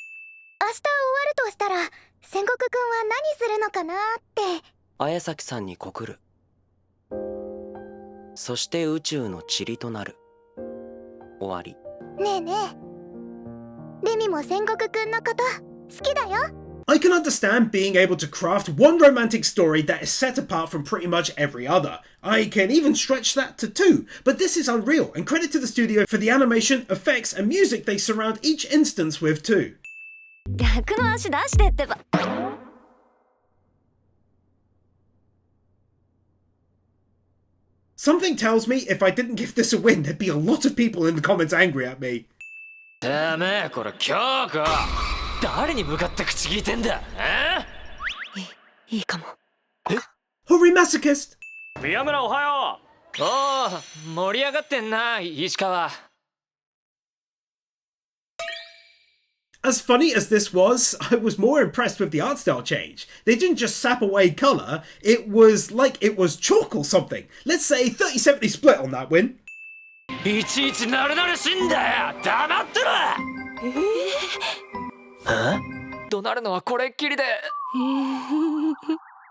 明日終わるとしたら戦国くんは何するのかなって。綾崎さんに告る。そして宇宙の塵となる。終わり。ねえねえ。レミも戦国くんのこと好きだよ。 I can understand being able to craft one romantic story that is set apart from pretty much every other. I can even stretch that to two, but this is unreal, and credit to the studio for the animation, effects, and music they surround each instance with too. 逆の足出してってば。Something tells me if I didn't give this a win, there'd be a lot of people in the comments angry at me. てめえこれ京子誰に向かって口聞いてんだ。いいかも。Horimasochist! 宮村おはよう。おお盛り上がってんな石川。 As funny as this was, I was more impressed with the art style change. They didn't just sap away colour, it was like it was chalk or something. Let's say 30-70 split on that win. いちいちなるなるしんだよ黙ってろ。怒鳴るのはこれっきりで。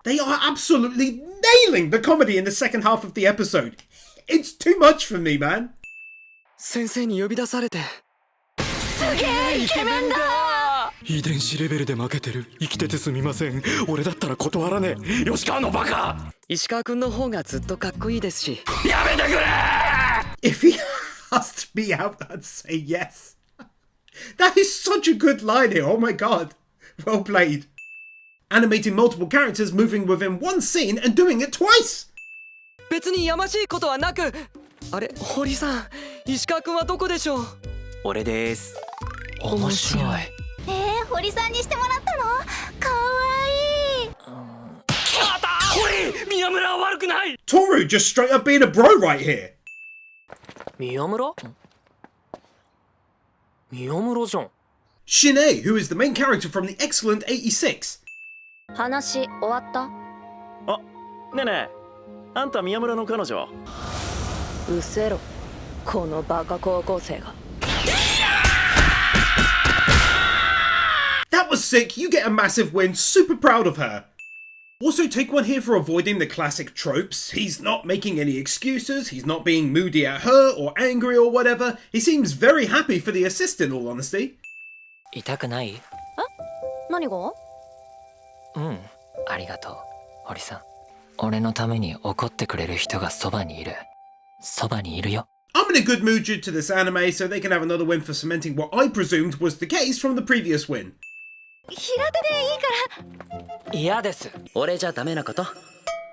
They are absolutely nailing the comedy in the second half of the episode. It's too much for me, man. 先生に呼び出されて。すげえイケメンだ。遺伝子レベルで負けてる。生きててすみません。俺だったら断らねえ。吉川のバカ。石川くんの方がずっとかっこいいですし。やめてくれ。 If he asked me out, I'd say yes. That is such a good line here. Oh my god. Well played. Animating multiple characters moving within one scene and doing it twice. 別にやましいことはなく。あれ、堀さん、石川くんはどこでしょう。俺です。面白い。堀さんにしてもらったの？かわいい。あた堀宮村は悪くない。 Toru just straight up being a bro right here. 宮村？宮村じゃん。 Shine, who is the main character from the excellent 86. 話終わった？あ、ねえねえ、あんた宮村の彼女？うせろ、このバカ高校生が。 That was sick, you get a massive win, super proud of her. Also take one here for avoiding the classic tropes. He's not making any excuses, he's not being moody at her or angry or whatever. He seems very happy for the assist in all honesty. 痛くない？何が？うんありがとう堀さん。俺のために怒ってくれる人がそばにいる。そばにいるよ。 I'm in a good mood due to this anime, so they can have another win for cementing what I presumed was the case from the previous win. 平手でいいから。嫌です。俺じゃダメなこと？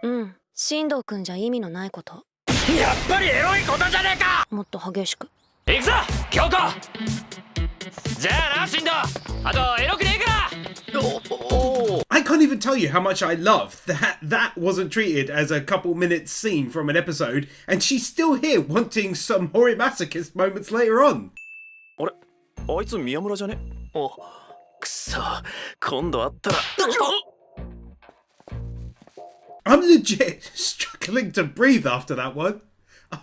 うん、進藤くんじゃ意味のないこと。やっぱりエロいことじゃねえか。もっと激しく。行くぞ京子。じゃあな進藤、あとエロくねえか。I can't even tell you how much I love that wasn't treated as a couple minutes scene from an episode, and she's still here wanting some Horimasochist moments later on. あれ、あいつ宮村じゃね？お、くそ、今度会ったら。I'm legit struggling to breathe after that one.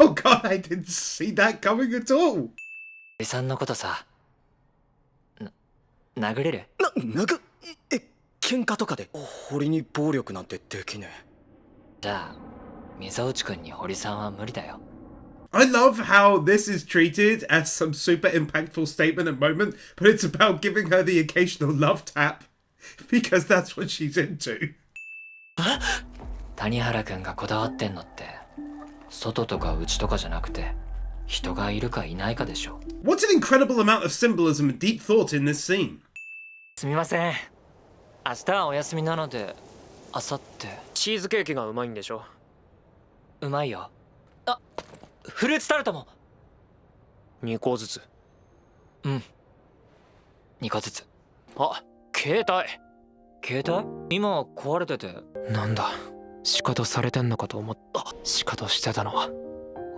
Oh god, I didn't see that coming at all. 堀さんのことさ、殴れる？殴？喧嘩とかで堀に暴力なんてできねえ。じゃあ溝内くんに堀さんは無理だよ。I love how this is treated as some super impactful statement and moment, but it's about giving her the occasional love tap because that's what she's into. 谷原くんがこだわってんのって外とか内とかじゃなくて人がいるかいないかでしょ。 What an incredible amount of symbolism and deep thought in this scene. すみません、明日はお休みなので明後日。チーズケーキがうまいんでしょ？うまいよ。あ、フルーツタルトも2個ずつ。うん、2個ずつ。あ、携帯今壊れてて。なんだ、仕方されてんのかと思った。仕方してたのは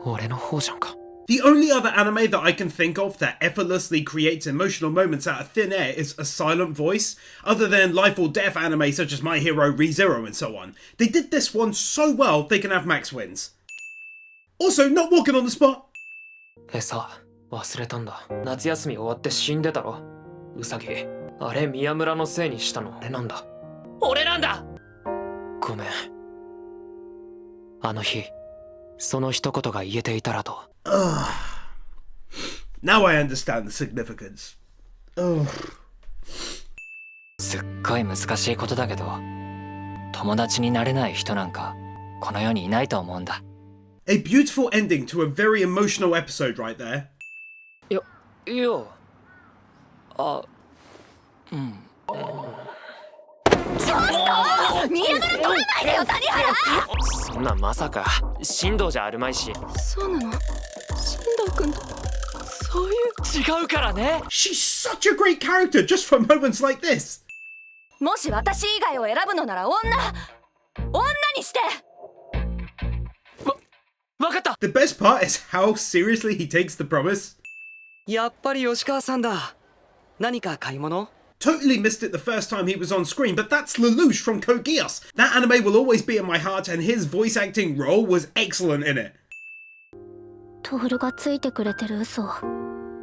俺の方じゃんか。 The only other anime that I can think of that effortlessly creates emotional moments out of thin air is a silent voice, other than life or death anime such as My Hero, ReZero and so on. They did this one so well they can have max wins. Also, not walking on the spot. 餌忘れたんだ。夏休み終わって死んでたろ。ウサギ、あれ宮村のせいにしたの俺なんだ。俺なんだ。ごめん。あの日その一言が言えていたらと。Now I understand the significance. すっごい難しいことだけど、友達になれない人なんかこの世にいないと思うんだ。A beautiful ending to a very emotional episode right there. いやあ、うん。ちょっと宮村取らないでよ谷原。そんなまさか進藤じゃあるまいし。そうなの、進藤君とそういう。違うからね。 She's such a great character just for moments like this. もし私以外を選ぶのなら女にして。わかった。 The best part is how seriously he takes the promise. やっぱり吉川さんだ。何か買い物？ Totally missed it the first time he was on screen, but that's Lelouch from Code Geass. That anime will always be in my heart, and his voice acting role was excellent in it. トールがついてくれてる嘘を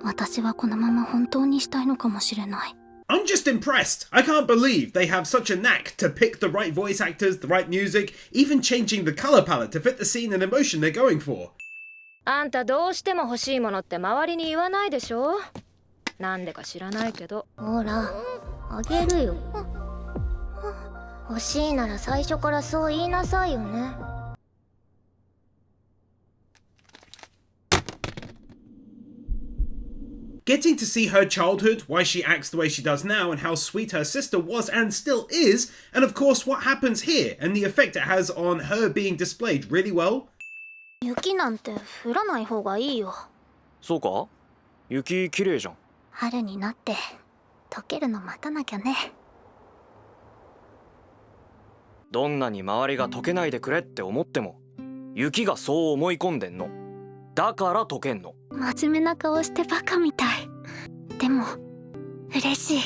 私はこのまま本当にしたいのかもしれない。 I'm just impressed. I can't believe they have such a knack to pick the right voice actors, the right music, even changing the color palette to fit the scene and emotion they're going for. あんたどうしても欲しいものって周りに言わないでしょ。なんでか知らないけど。ほら、あげるよ。欲しいなら最初からそう言いなさいよね。Getting to see her childhood, why she acts the way she does now, and how sweet her sister was and still is, and of course what happens here, and the effect it has on her being displayed really well. 雪なんて降らない方がいいよ。そうか？雪綺麗じゃん。春になって溶けるの待たなきゃね。どんなに周りが溶けないでくれって思っても雪がそう思い込んでんの。だから溶けんの。真面目な顔してバカみたい。でも嬉しい。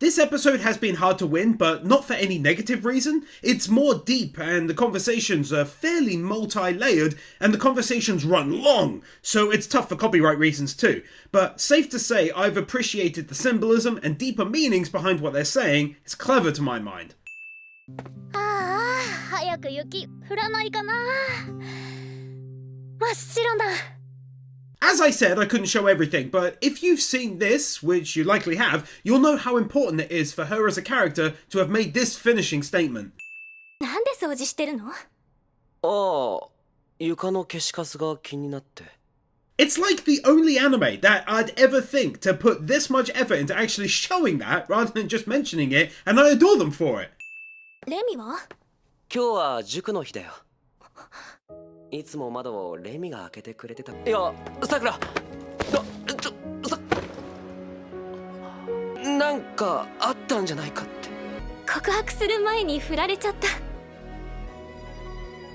This episode has been hard to win, but not for any negative reason. It's more deep, and the conversations are fairly multi-layered, and the conversations run long, so it's tough for copyright reasons too. But safe to say, I've appreciated the symbolism and deeper meanings behind what they're saying. It's clever to my mind. ああ、早く雪降らないかな。真っ白な。As I said, I couldn't show everything, but if you've seen this, which you likely have, you'll know how important it is for her as a character to have made this finishing statement. なんで掃除してるの？ああ、床の消しカスが気になって。It's like the only anime that I'd ever think to put this much effort into actually showing that rather than just mentioning it, and I adore them for it. レミは？今日は塾の日だよ。いつも窓をレミが開けてくれてた。いや、さくら、なんかあったんじゃないかって。告白する前に振られちゃった。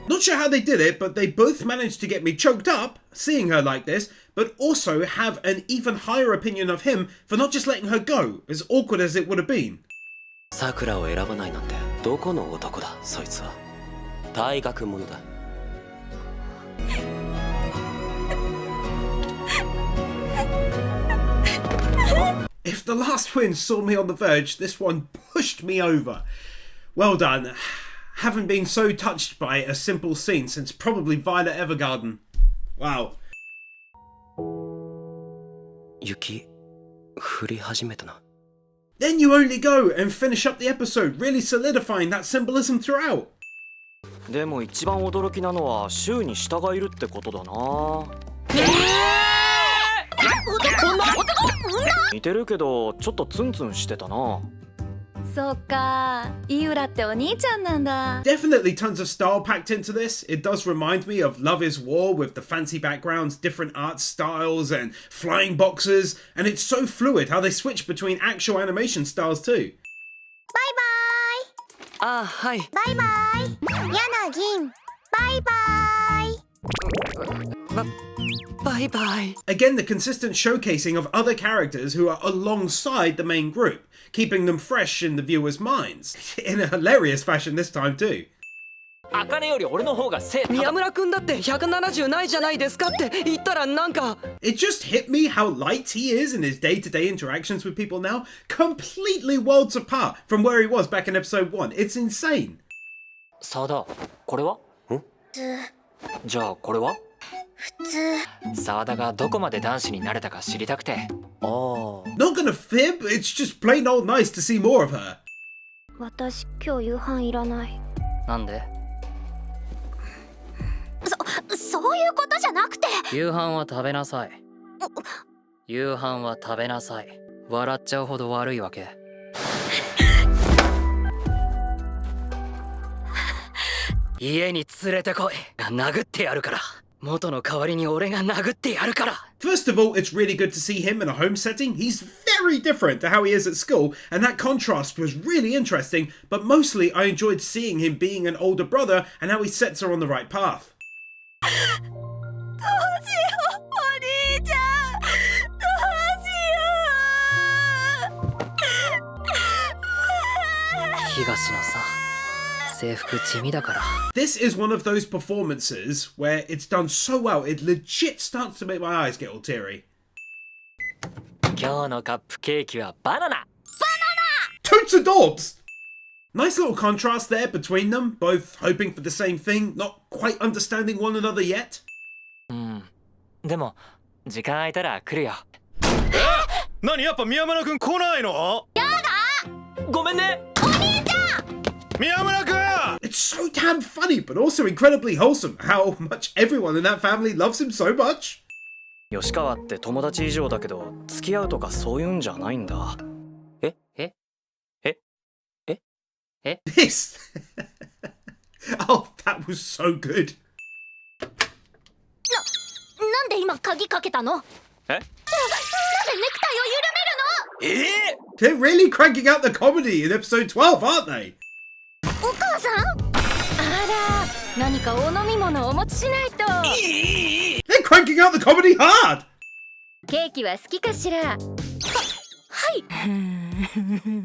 Not sure how they did it, but they both managed to get me choked up seeing her like this, but also have an even higher opinion of him for not just letting her go, as awkward as it would have been. さくらを選ばないなんてどこの男だそいつは。大学者だ。If the last win saw me on the verge, this one pushed me over. Well done. Haven't been so touched by a simple scene since probably Violet Evergarden. Wow. 雪降り始めたな。 Then you only go and finish up the episode, really solidifying that symbolism throughout. でも一番驚きなのは週に下がいるってことだな。似てるけどちょっとツンツンしてたな。そっか、井浦ってお兄ちゃんなんだ。 Definitely tons of style packed into this. It does remind me of Love is War with the fancy backgrounds, different art styles and flying boxes, and it's so fluid how they switch between actual animation styles too. あ、はい。バイバイ。ヤナギン。バイバイ。バイバイ。 Again, the consistent showcasing of other characters who are alongside the main group, keeping them fresh in the viewers' minds, in a hilarious fashion this time too. あかねより俺の方が背。宮村くんだって170ないじゃないですかって言ったらなんか。It just hit me how light he is in his day-to-day interactions with people now, completely worlds apart from where he was back in episode 1. It's insane. サダ、これは？じゃあこれは？普通。沢田がどこまで男子になれたか知りたくて。Not gonna fib, it's just plain old nice to see more of her. 私今日夕飯いらない。なんで？そういうことじゃなくて。夕飯は食べなさい。夕飯は食べなさい。笑っちゃうほど悪いわけ。家に連れてこい。殴ってやるから。元の代わりに俺が殴ってやるから。 First of all, it's really good to see him in a home setting. He's very different to how he is at school, and that contrast was really interesting, but mostly I enjoyed seeing him being an older brother and how he sets her on the right path. どうしよう、お兄ちゃん。どうしよう。東のさ、制服地味だから。 This is one of those performances where it's done so well, it legit starts to make my eyes get all teary. 今日のカップケーキはバナナ。Totes adorbs! Nice little contrast there between them, both hoping for the same thing, not quite understanding one another yet. でも時間空いたら来るよ。何やっぱ宮村くん来ないの？やだ。ごめんね。お兄ちゃん。宮村くん！ It's so damn funny, but also incredibly wholesome, how much everyone in that family loves him so much. 吉川って友達以上だけど付き合うとかそういうんじゃないんだ。This! Oh, that was so good. なんで今鍵かけたの？なぜネクタイを緩めるの？ They're really cranking out the comedy in episode 12, aren't they? お母さん？あら、何かお飲み物をお持ちしないと。 They're cranking out the comedy hard! ケーキは好きかしら？はい。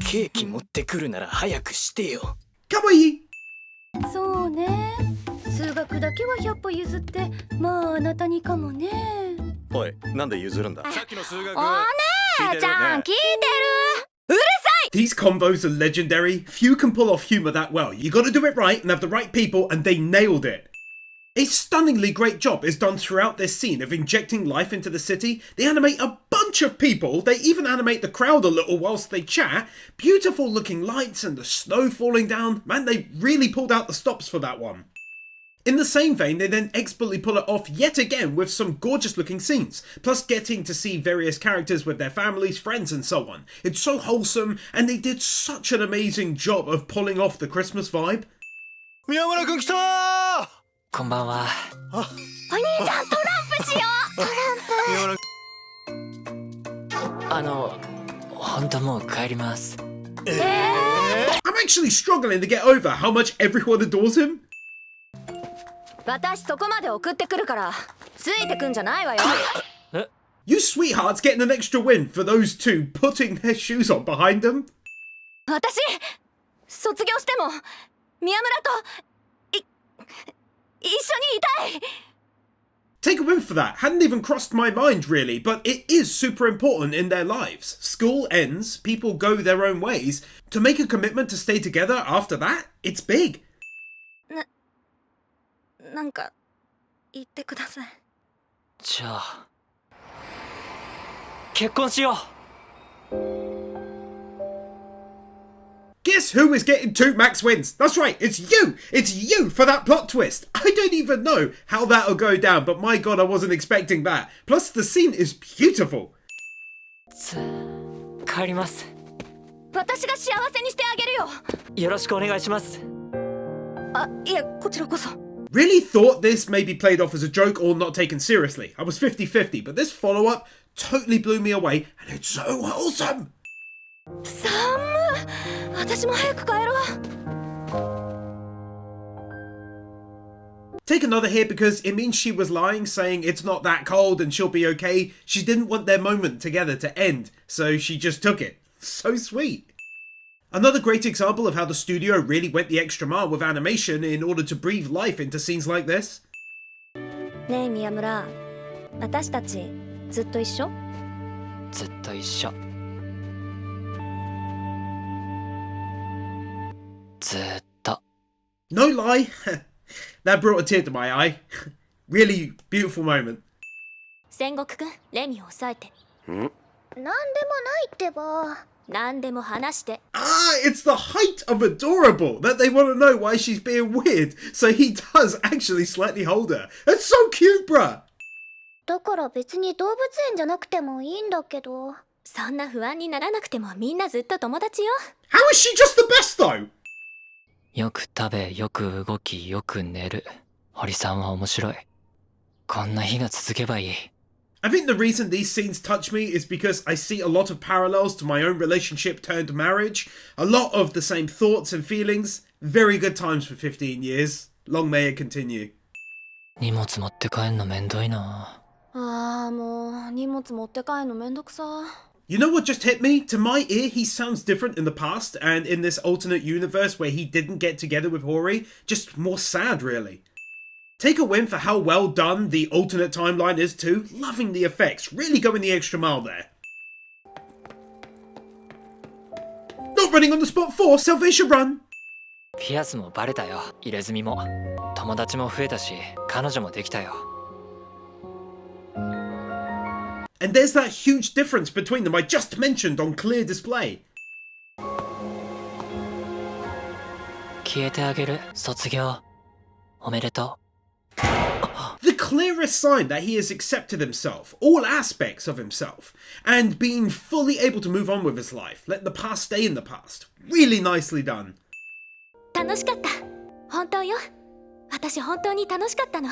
ケーキ持ってくるなら早くしてよ。かわいい。そうね。数学だけは100歩譲って、まああなたにかもね。おい、なんで譲るんだ？さっきの数学。お姉ちゃん聞いてる？うるさい。 These combos are legendary. Few can pull off humor that well. You gotta do it right and have the right people, and they nailed it. A stunningly great job is done throughout this scene of injecting life into the city. They animate a bunch of people. They even animate the crowd a little whilst they chat. Beautiful looking lights and the snow falling down. Man, they really pulled out the stops for that one. In the same vein, they then expertly pull it off yet again with some gorgeous looking scenes, plus getting to see various characters with their families, friends and so on. It's so wholesome, and they did such an amazing job of pulling off the Christmas vibe. 宮村くん来たー。こんばんは。お兄ちゃんトランプしよう。トランプ。あの、本当もう帰ります。I'm actually struggling to get over how much everyone adores him. 私そこまで送ってくるからついてくんじゃないわよ。You sweethearts getting an extra win for those two putting their shoes on behind them. 私卒業しても宮村と一緒にいたい。 Take a win for that. Hadn't even crossed my mind really, but it is super important in their lives. School ends, people go their own ways. To make a commitment to stay together after that, it's big. なんか言ってください。じゃあ結婚しよう。 Guess who is getting 2 max wins? That's right, it's you! It's you for that plot twist! I don't even know how that'll go down, but my god, I wasn't expecting that. Plus, the scene is beautiful. 帰ります。私が幸せにしてあげるよ。よろしくお願いします。あ、いえ、こちらこそ。 Really thought this may be played off as a joke or not taken seriously. I was 50-50, but this follow-up totally blew me away, and it's so wholesome! 私も早く帰ろう。 Take another here because it means she was lying, saying it's not that cold and she'll be okay. She didn't want their moment together to end, so she just took it. So sweet. Another great example of how the studio really went the extra mile with animation in order to breathe life into scenes like this. ねえ宮村、私たちずっと一緒？ずっと一緒。ずっと。 No lie, that brought a tear to my eye. Really beautiful moment. 戦国くん、レミを抑えて。ん？なんでもないってば。なんでも話して。 Ah, it's the height of adorable that they want to know why she's being weird. So he does actually slightly hold her. That's so cute, bruh. だから別に動物園じゃなくてもいいんだけど。そんな不安にならなくてもみんなずっと友達よ。 How is she just the best though? よく食べ、よく動き、よく寝る。堀さんは面白い。こんな日が続けばいい。 I think the reason these scenes touch me is because I see a lot of parallels to my own relationship turned marriage. A lot of the same thoughts and feelings. Very good times for 15 years. Long may it continue. 荷物持って帰んのめんどいな。ああ、もう荷物持って帰るのめんどくさ。 You know what just hit me? To my ear, he sounds different in the past, and in this alternate universe where he didn't get together with Hori, just more sad, really. Take a win for how well done the alternate timeline is too. Loving the effects, really going the extra mile there. Not running on the spot for Salvation Run! ピアスもバレたよ、入れ墨も。友達も増えたし、彼女もできたよ。 And there's that huge difference between them I just mentioned on clear display. 消えてあげる、卒業。おめでとう。 The clearest sign that he has accepted himself, all aspects of himself, and being fully able to move on with his life. Let the past stay in the past. Really nicely done. 楽しかった。本当よ。私本当に楽しかったの。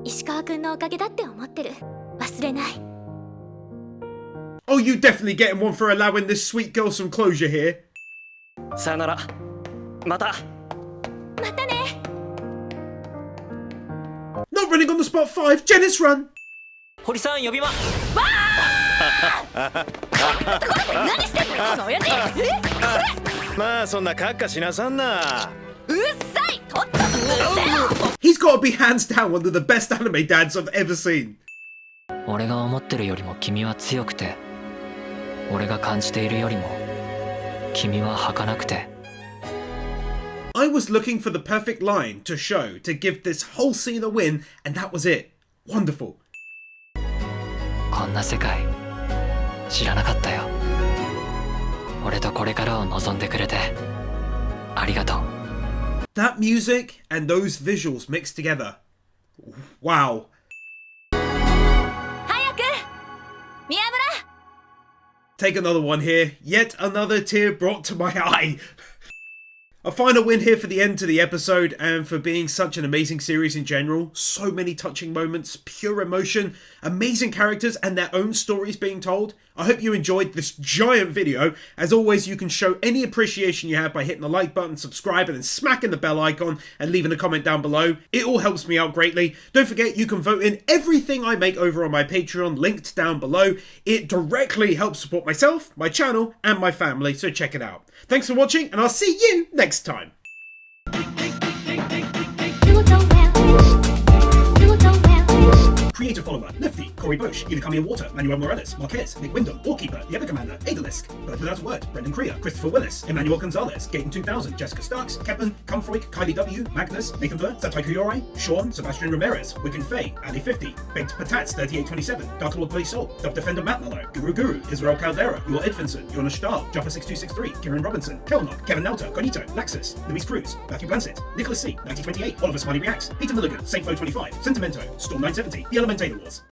石川くんのおかげだって思ってる。忘れない。 Oh, you definitely getting one for allowing this sweet girl some closure here. さよなら。また。またね。 Not running on the spot 5, Janice run. 堀さん呼びま。何してんのよこの親父。まあそんなカッカしなさんな。うっさい。とっととうっせよ。 He's got to be hands down one of the best anime dads I've ever seen. 俺が思ってるよりも君は強くて、俺が感じているよりも君は儚くて。 I was looking for the perfect line to show to give this whole scene a win, and that was it. Wonderful. こんな世界知らなかったよ。俺とこれからを望んでくれてありがとう。 That music and those visuals mixed together. Wow. 早く宮村。 Take another one here. Yet another tear brought to my eye. A final win here for the end to the episode and for being such an amazing series in general. So many touching moments, pure emotion, amazing characters and their own stories being told. I hope you enjoyed this giant video. As always, you can show any appreciation you have by hitting the like button, subscribing, and smacking the bell icon and leaving a comment down below. It all helps me out greatly. Don't forget, you can vote in everything I make over on my Patreon, linked down below. It directly helps support myself, my channel, and my family, so check it out. Thanks for watching, and I'll see you next time. Creator follower, Lefty, Corey Bush, Inakami Water, Manuel Morales, Marquez, Nick Wyndham, Warkeeper, The Ever Commander, Adalisk, Bird Without a Word, Brendan Creer, Christopher Willis, Emmanuel Gonzalez, Gaten 2000, Jessica Starks, Kepman, Cumfreak, Kylie W, Magnus, Nathan Burr, Satai Kuyori, Sean, Sebastian Ramirez, Wigan Faye, Ali 50, Baked Patats 3827, Dark Lord Bloody Soul, Dub Defender Matt Mallow, Guru, Israel Caldera, Yor Edfinson, Jonas Stahl, Jaffa 6263, Kieran Robinson, Kelnock, Kevin Nelter, Gonito, Laxus, Luis Cruz, Matthew Blansett, Nicholas C, 1928, Oliver Smiley Reacts, Peter Milligan, Saint Flo 25, Sentimento, Storm 970, The Elementator Wars.